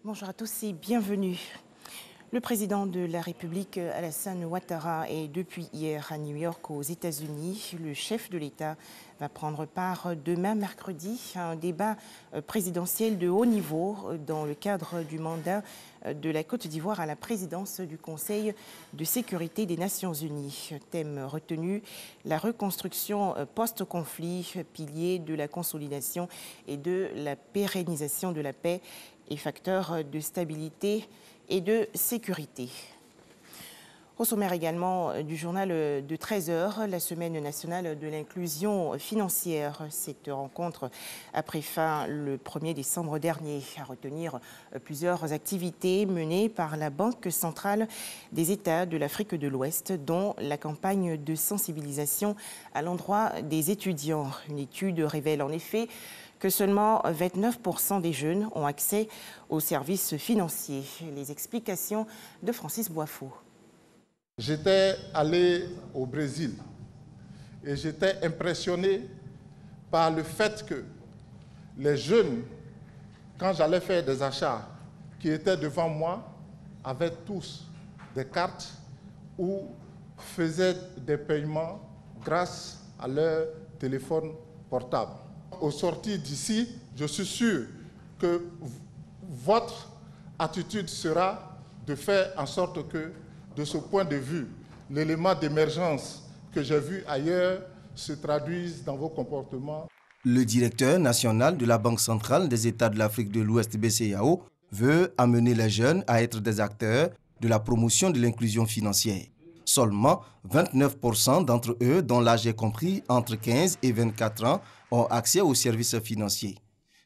Bonjour à tous et bienvenue. Le président de la République, Alassane Ouattara, est depuis hier à New York aux États-Unis. Le chef de l'État va prendre part demain mercredi à un débat présidentiel de haut niveau dans le cadre du mandat de la Côte d'Ivoire à la présidence du Conseil de sécurité des Nations Unies. Thème retenu, la reconstruction post-conflit, pilier de la consolidation et de la pérennisation de la paix et facteur de stabilité et de sécurité. Au sommaire également du journal de 13h, la Semaine nationale de l'inclusion financière. Cette rencontre a pris fin le 1er décembre dernier. À retenir plusieurs activités menées par la Banque centrale des États de l'Afrique de l'Ouest, dont la campagne de sensibilisation à l'endroit des étudiants. Une étude révèle en effet que seulement 29% des jeunes ont accès aux services financiers. Les explications de Francis Boifo. J'étais allé au Brésil et j'étais impressionné par le fait que les jeunes, quand j'allais faire des achats qui étaient devant moi, avaient tous des cartes ou faisaient des paiements grâce à leur téléphone portable. Au sortir d'ici, je suis sûr que votre attitude sera de faire en sorte que, de ce point de vue, l'élément d'émergence que j'ai vu ailleurs se traduise dans vos comportements. Le directeur national de la Banque centrale des États de l'Afrique de l'Ouest, BCEAO, veut amener les jeunes à être des acteurs de la promotion de l'inclusion financière. Seulement 29% d'entre eux, dont l'âge est compris entre 15 et 24 ans, ont accès aux services financiers.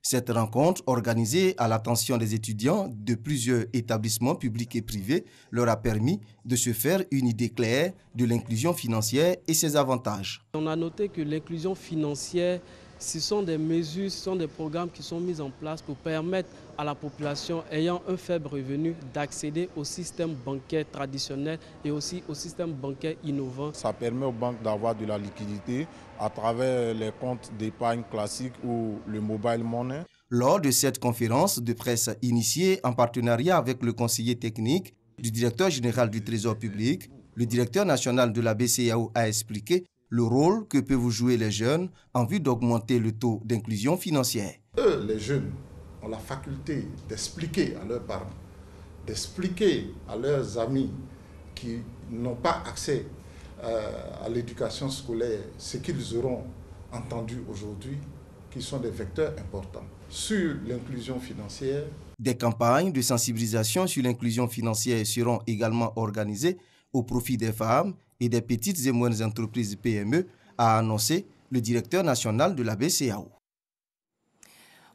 Cette rencontre, organisée à l'attention des étudiants de plusieurs établissements publics et privés, leur a permis de se faire une idée claire de l'inclusion financière et ses avantages. On a noté que l'inclusion financière, ce sont des mesures, ce sont des programmes qui sont mis en place pour permettre à la population ayant un faible revenu d'accéder au système bancaire traditionnel et aussi au système bancaire innovant. Ça permet aux banques d'avoir de la liquidité à travers les comptes d'épargne classiques ou le mobile money. Lors de cette conférence de presse initiée en partenariat avec le conseiller technique du directeur général du Trésor public, le directeur national de la BCEAO a expliqué le rôle que peuvent jouer les jeunes en vue d'augmenter le taux d'inclusion financière. Eux, les jeunes, ont la faculté d'expliquer à leurs parents, d'expliquer à leurs amis qui n'ont pas accès à l'éducation scolaire ce qu'ils auront entendu aujourd'hui, qui sont des vecteurs importants. Sur l'inclusion financière, des campagnes de sensibilisation sur l'inclusion financière seront également organisées au profit des femmes et des petites et moyennes entreprises PME, a annoncé le directeur national de la BCEAO.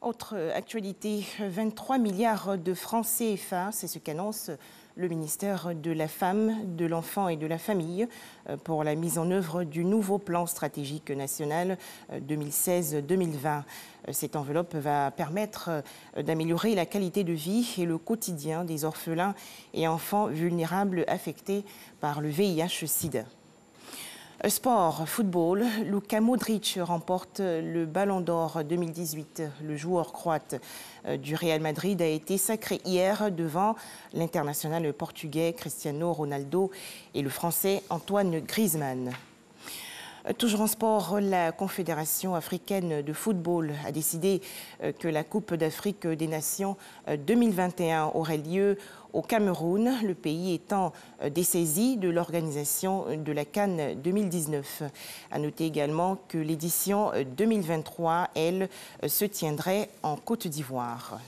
Autre actualité, 23 milliards de francs CFA, c'est ce qu'annonce le ministère de la Femme, de l'Enfant et de la Famille pour la mise en œuvre du nouveau plan stratégique national 2016-2020. Cette enveloppe va permettre d'améliorer la qualité de vie et le quotidien des orphelins et enfants vulnérables affectés par le VIH-Sida. Sport, football, Luka Modric remporte le Ballon d'Or 2018. Le joueur croate du Real Madrid a été sacré hier devant l'international portugais Cristiano Ronaldo et le français Antoine Griezmann. Toujours en sport, la Confédération africaine de football a décidé que la Coupe d'Afrique des Nations 2021 aurait lieu au Cameroun, le pays étant dessaisi de l'organisation de la CAN 2019. À noter également que l'édition 2023, elle, se tiendrait en Côte d'Ivoire.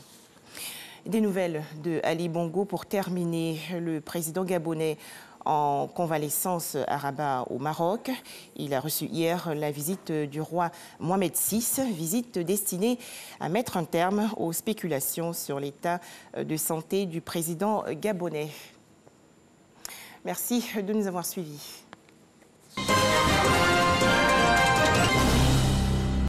Des nouvelles de Ali Bongo pour terminer. Le président gabonais en convalescence à Rabat au Maroc. Il a reçu hier la visite du roi Mohamed VI, visite destinée à mettre un terme aux spéculations sur l'état de santé du président gabonais. Merci de nous avoir suivis.